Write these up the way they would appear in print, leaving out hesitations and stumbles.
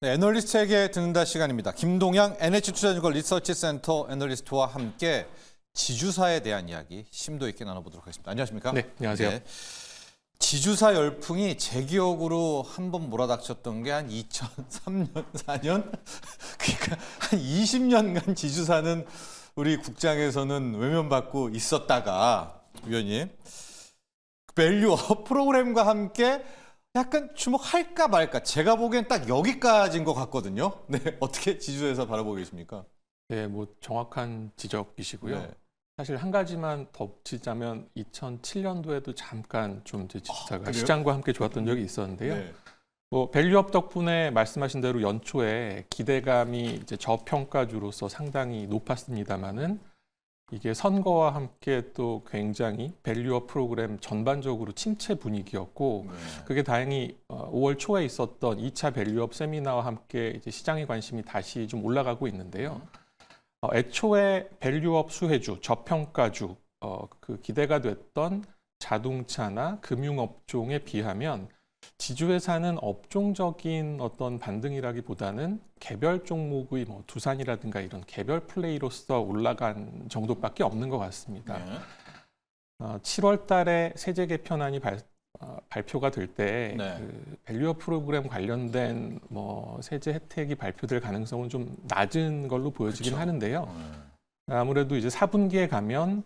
네, 애널리스트에게 듣는다 시간입니다. 김동양 NH투자증권 리서치센터 애널리스트와 함께 지주사에 대한 이야기 심도 있게 나눠보도록 하겠습니다. 안녕하십니까? 네, 안녕하세요. 네, 지주사 열풍이 제 기억으로 한 번 몰아닥쳤던 게 한 2003년, 4년? 그러니까 한 20년간 지주사는 우리 국장에서는 외면받고 있었다가, 위원님, 밸류업 프로그램과 함께 약간 주목할까 말까. 제가 보기엔 딱 여기까지인 것 같거든요. 네, 어떻게 지주에서 바라보고 계십니까? 네, 뭐 정확한 지적이시고요. 네. 사실 한 가지만 덧붙이자면 2007년도에도 잠깐 좀 이제 지주사가 그래요? 시장과 함께 좋았던 적이 있었는데요. 네. 뭐 밸류업 덕분에 말씀하신 대로 연초에 기대감이 이제 저평가주로서 상당히 높았습니다만은 이게 선거와 함께 또 굉장히 밸류업 프로그램 전반적으로 침체 분위기였고 네. 그게 다행히 5월 초에 있었던 2차 밸류업 세미나와 함께 이제 시장의 관심이 다시 좀 올라가고 있는데요. 애초에 밸류업 수혜주, 저평가주, 그 기대가 됐던 자동차나 금융업종에 비하면 지주회사는 업종적인 어떤 반등이라기보다는 개별 종목의 뭐 두산이라든가 이런 개별 플레이로서 올라간 정도밖에 없는 것 같습니다. 네. 7월 달에 세제 개편안이 발표가 될 때 네. 그 밸류업 프로그램 관련된 뭐 세제 혜택이 발표될 가능성은 좀 낮은 걸로 보여지긴 그쵸. 하는데요. 아무래도 이제 4분기에 가면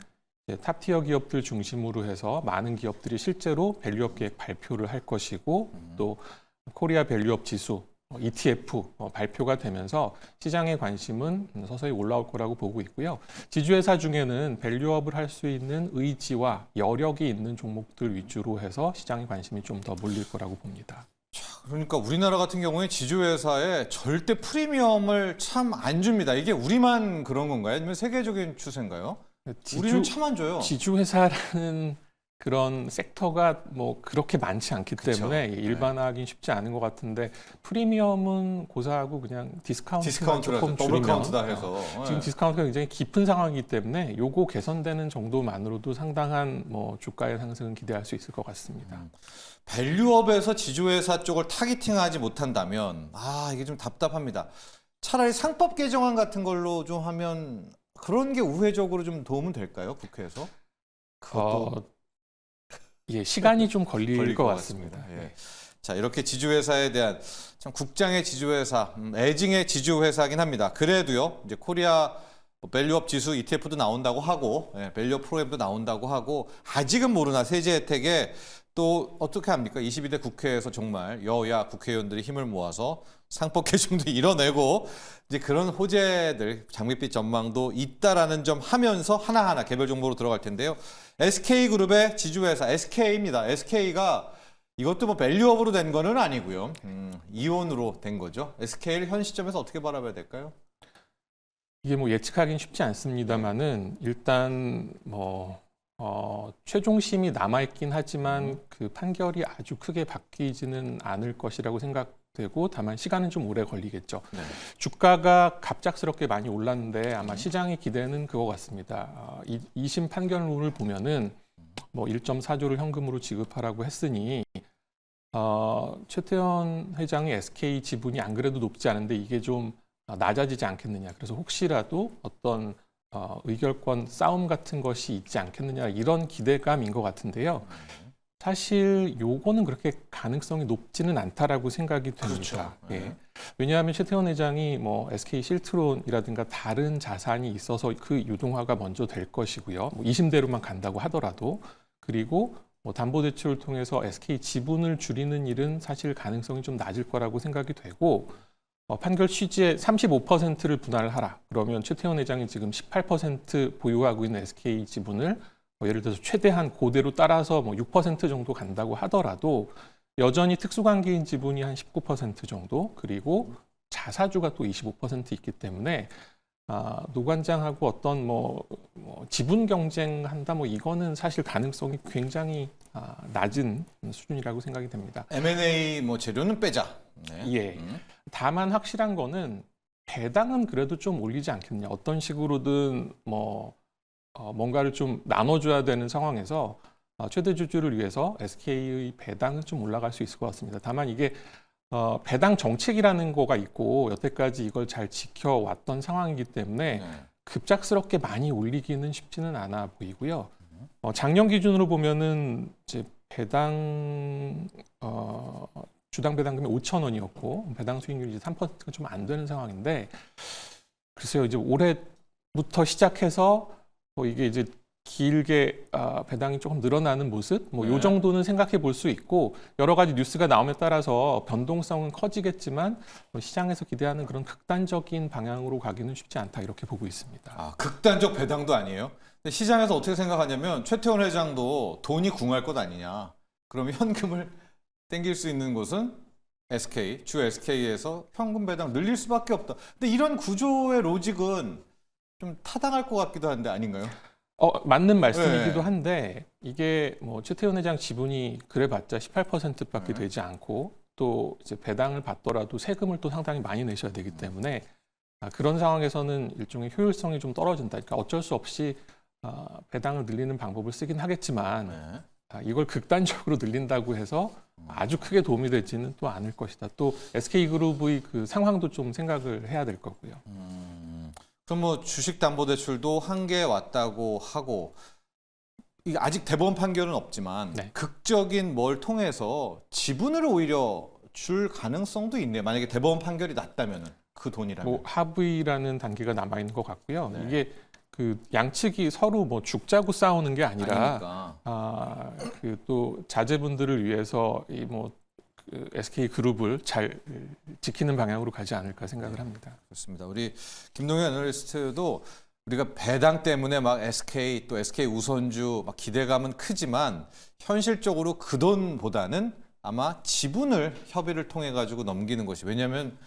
이제 탑티어 기업들 중심으로 해서 많은 기업들이 실제로 밸류업 계획 발표를 할 것이고 또 코리아 밸류업 지수 ETF 발표가 되면서 시장의 관심은 서서히 올라올 거라고 보고 있고요. 지주회사 중에는 밸류업을 할 수 있는 의지와 여력이 있는 종목들 위주로 해서 시장의 관심이 좀 더 몰릴 거라고 봅니다. 그러니까 우리나라 같은 경우에 지주회사에 절대 프리미엄을 참 안 줍니다. 이게 우리만 그런 건가요? 아니면 세계적인 추세인가요? 우리는 참 안 줘요. 지주회사라는 그런 섹터가 뭐 그렇게 많지 않기 그쵸. 때문에 네. 일반화하기는 쉽지 않은 것 같은데 프리미엄은 고사하고 그냥 디스카운트만 디스카운트라서 조금 더블 줄이면 카운트다 해서. 지금 디스카운트가 굉장히 깊은 상황이기 때문에 요거 개선되는 정도만으로도 상당한 뭐 주가의 상승은 기대할 수 있을 것 같습니다. 밸류업에서 지주회사 쪽을 타깃팅하지 못한다면 이게 좀 답답합니다. 차라리 상법 개정안 같은 걸로 좀 하면 그런 게 우회적으로 좀 도움은 될까요? 국회에서? 그것도 예, 시간이 좀 걸릴 걸릴 것 것 같습니다. 같습니다. 예. 자, 이렇게 지주회사에 대한 참 국장의 지주회사, 애증의 지주회사긴 합니다. 그래도요, 이제 코리아 밸류업 지수 ETF도 나온다고 하고, 밸류업 프로그램도 나온다고 하고, 아직은 모르나 세제 혜택에 또 어떻게 합니까? 22대 국회에서 정말 여야 국회의원들이 힘을 모아서 상법 개정도 이뤄내고 이제 그런 호재들, 장밋빛 전망도 있다라는 점 하면서 하나하나 개별 정보로 들어갈 텐데요. SK그룹의 지주회사 SK입니다. SK가 이것도 뭐 밸류업으로 된 거는 아니고요. 이온으로 된 거죠. SK를 현 시점에서 어떻게 바라봐야 될까요? 이게 뭐 예측하기는 쉽지 않습니다만은 일단 뭐 최종심이 남아있긴 하지만 그 판결이 아주 크게 바뀌지는 않을 것이라고 생각되고 다만 시간은 좀 오래 걸리겠죠. 네. 주가가 갑작스럽게 많이 올랐는데 아마 시장의 기대는 그거 같습니다. 2심 판결문을 보면은 뭐 1.4조를 현금으로 지급하라고 했으니 최태원 회장의 SK 지분이 안 그래도 높지 않은데 이게 좀 낮아지지 않겠느냐. 그래서 혹시라도 어떤 의결권 싸움 같은 것이 있지 않겠느냐 이런 기대감인 것 같은데요. 사실 요거는 그렇게 가능성이 높지는 않다라고 생각이 됩니다. 그렇죠. 예. 왜냐하면 최태원 회장이 뭐 SK 실트론이라든가 다른 자산이 있어서 그 유동화가 먼저 될 것이고요. 뭐 2심대로만 간다고 하더라도 그리고 뭐 담보대출을 통해서 SK 지분을 줄이는 일은 사실 가능성이 좀 낮을 거라고 생각이 되고 판결 취지에 35%를 분할을 하라. 그러면 최태원 회장이 지금 18% 보유하고 있는 SK 지분을 예를 들어서 최대한 그대로 따라서 뭐 6% 정도 간다고 하더라도 여전히 특수관계인 지분이 한 19% 정도 그리고 자사주가 또 25% 있기 때문에 노관장하고 어떤 뭐 지분 경쟁한다 뭐 이거는 사실 가능성이 굉장히 낮은 수준이라고 생각이 됩니다. M&A 뭐 재료는 빼자. 네. 예. 다만 확실한 거는 배당은 그래도 좀 올리지 않겠느냐. 어떤 식으로든 뭔가를 좀 나눠줘야 되는 상황에서 최대 주주를 위해서 SK의 배당은 좀 올라갈 수 있을 것 같습니다. 다만 이게 배당 정책이라는 거가 있고 여태까지 이걸 잘 지켜왔던 상황이기 때문에 네. 급작스럽게 많이 올리기는 쉽지는 않아 보이고요. 작년 기준으로 보면은 이제 배당 주당 배당금이 5,000원이었고 배당 수익률이 이제 3%가 좀 안 되는 상황인데 글쎄요 이제 올해부터 시작해서 이게 이제 길게 배당이 조금 늘어나는 모습 뭐 요 네. 정도는 생각해 볼 수 있고 여러 가지 뉴스가 나옴에 따라서 변동성은 커지겠지만 시장에서 기대하는 그런 극단적인 방향으로 가기는 쉽지 않다 이렇게 보고 있습니다. 아, 극단적 배당도 아니에요. 근데 시장에서 어떻게 생각하냐면 최태원 회장도 돈이 궁할 것 아니냐. 그러면 현금을 땡길 수 있는 곳은 SK, 주 SK에서 현금 배당 늘릴 수밖에 없다. 근데 이런 구조의 로직은 좀 타당할 것 같기도 한데 아닌가요? 맞는 말씀이기도 네. 한데 이게 뭐 최태원 회장 지분이 그래봤자 18%밖에 네. 되지 않고 또 이제 배당을 받더라도 세금을 또 상당히 많이 내셔야 되기 때문에 그런 상황에서는 일종의 효율성이 좀 떨어진다. 그러니까 어쩔 수 없이 배당을 늘리는 방법을 쓰긴 하겠지만 네. 이걸 극단적으로 늘린다고 해서 아주 크게 도움이 되지는 또 않을 것이다. 또 SK그룹의 그 상황도 좀 생각을 해야 될 거고요. 그럼 뭐 주식담보대출도 한계에 왔다고 하고 이게 아직 대법원 판결은 없지만 네. 극적인 뭘 통해서 지분을 오히려 줄 가능성도 있네요. 만약에 대법원 판결이 났다면은 그 돈이라면. 뭐 합의라는 단계가 남아 있는 것 같고요. 네. 이게 그 양측이 서로 뭐 죽자고 싸우는 게 아니라 아니니까. 그 또 자제분들을 위해서 이 뭐 그 SK 그룹을 잘 지키는 방향으로 가지 않을까 생각을 합니다. 그렇습니다. 우리 김동현 애널리스트도 우리가 배당 때문에 막 SK 또 SK 우선주 막 기대감은 크지만 현실적으로 그 돈보다는 아마 지분을 협의를 통해 가지고 넘기는 것이 왜냐하면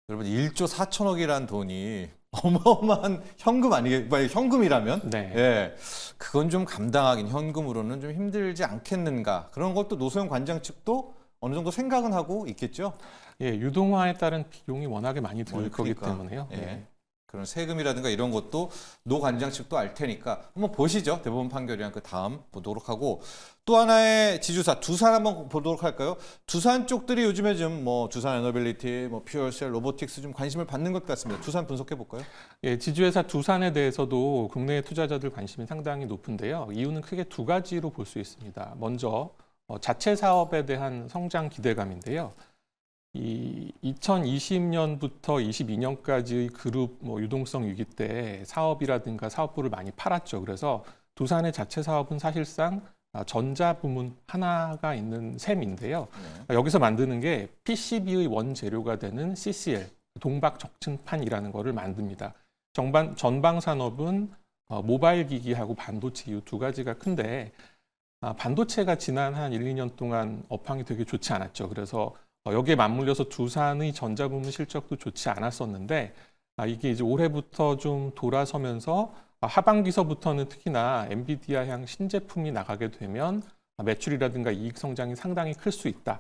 여러분 1조 4천억이라는 돈이 어마어마한 현금 아니겠 현금이라면 네. 예 그건 좀 감당하긴 현금으로는 좀 힘들지 않겠는가 그런 것도 노소영 관장 측도 어느 정도 생각은 하고 있겠죠. 예, 유동화에 따른 비용이 워낙에 많이 들 거기 그러니까. 때문에요. 예. 네. 그런 세금이라든가 이런 것도 노 관장 측도 알 테니까 한번 보시죠. 대법원 판결이랑 그 다음 보도록 하고 또 하나의 지주사 두산 한번 보도록 할까요? 두산 쪽들이 요즘에 좀 뭐 두산 에너빌리티, 뭐 퓨어셀, 로보틱스 좀 관심을 받는 것 같습니다. 두산 분석해 볼까요? 예, 지주회사 두산에 대해서도 국내 투자자들 관심이 상당히 높은데요. 이유는 크게 두 가지로 볼 수 있습니다. 먼저 자체 사업에 대한 성장 기대감인데요. 이 2020년부터 22년까지 그룹 뭐 유동성 위기 때 사업이라든가 사업부를 많이 팔았죠. 그래서 두산의 자체 사업은 사실상 전자 부문 하나가 있는 셈인데요. 네. 여기서 만드는 게 PCB의 원재료가 되는 CCL, 동박 적층판이라는 거를 만듭니다. 전방 산업은 모바일 기기하고 반도체 이 두 가지가 큰데 반도체가 지난 한 1, 2년 동안 업황이 되게 좋지 않았죠. 그래서 여기에 맞물려서 두산의 전자부문 실적도 좋지 않았었는데 이게 이제 올해부터 좀 돌아서면서 하반기서부터는 특히나 엔비디아향 신제품이 나가게 되면 매출이라든가 이익 성장이 상당히 클 수 있다.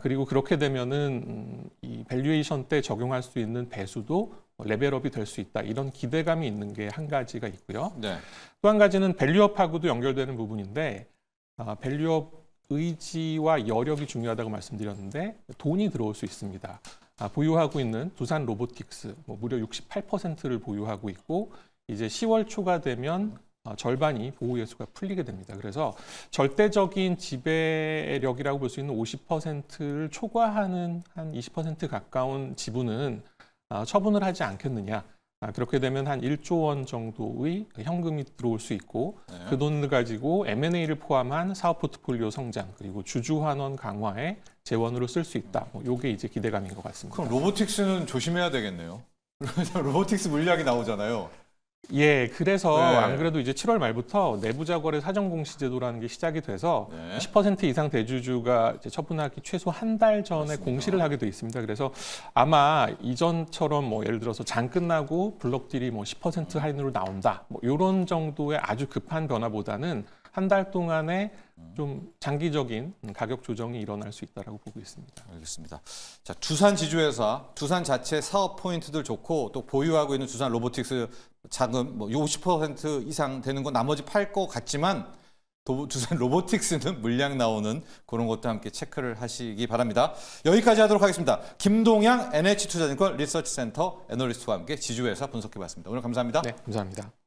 그리고 그렇게 되면은 이 밸류에이션 때 적용할 수 있는 배수도 레벨업이 될 수 있다. 이런 기대감이 있는 게 한 가지가 있고요. 네. 또 한 가지는 밸류업하고도 연결되는 부분인데 밸류업 의지와 여력이 중요하다고 말씀드렸는데 돈이 들어올 수 있습니다. 보유하고 있는 두산 로보틱스 무려 68%를 보유하고 있고 이제 10월 초가 되면 절반이 보호 예수가 풀리게 됩니다. 그래서 절대적인 지배력이라고 볼 수 있는 50%를 초과하는 한 20% 가까운 지분은 처분을 하지 않겠느냐. 그렇게 되면 한 1조 원 정도의 현금이 들어올 수 있고 네. 그 돈을 가지고 M&A를 포함한 사업 포트폴리오 성장 그리고 주주 환원 강화에 재원으로 쓸 수 있다. 요게 이제 기대감인 것 같습니다. 그럼 로보틱스는 조심해야 되겠네요. 로보틱스 물량이 나오잖아요. 예, 그래서 네. 안 그래도 이제 7월 말부터 내부자 거래 사전 공시 제도라는 게 시작이 돼서 네. 10% 이상 대주주가 이제 처분하기 최소 한 달 전에 맞습니다. 공시를 하게 돼 있습니다. 그래서 아마 이전처럼 뭐 예를 들어서 장 끝나고 블록딜이 뭐 10% 할인으로 나온다. 뭐 이런 정도의 아주 급한 변화보다는 한 달 동안에 좀 장기적인 가격 조정이 일어날 수 있다라고 보고 있습니다. 알겠습니다. 자, 두산 지주회사, 두산 자체 사업 포인트들 좋고 또 보유하고 있는 두산 로보틱스 자금 뭐 50% 이상 되는 건 나머지 팔 것 같지만 두산 로보틱스는 물량 나오는 그런 것도 함께 체크를 하시기 바랍니다. 여기까지 하도록 하겠습니다. 김동양 NH투자증권 리서치센터 애널리스트와 함께 지주회사 분석해봤습니다. 오늘 감사합니다. 네, 감사합니다.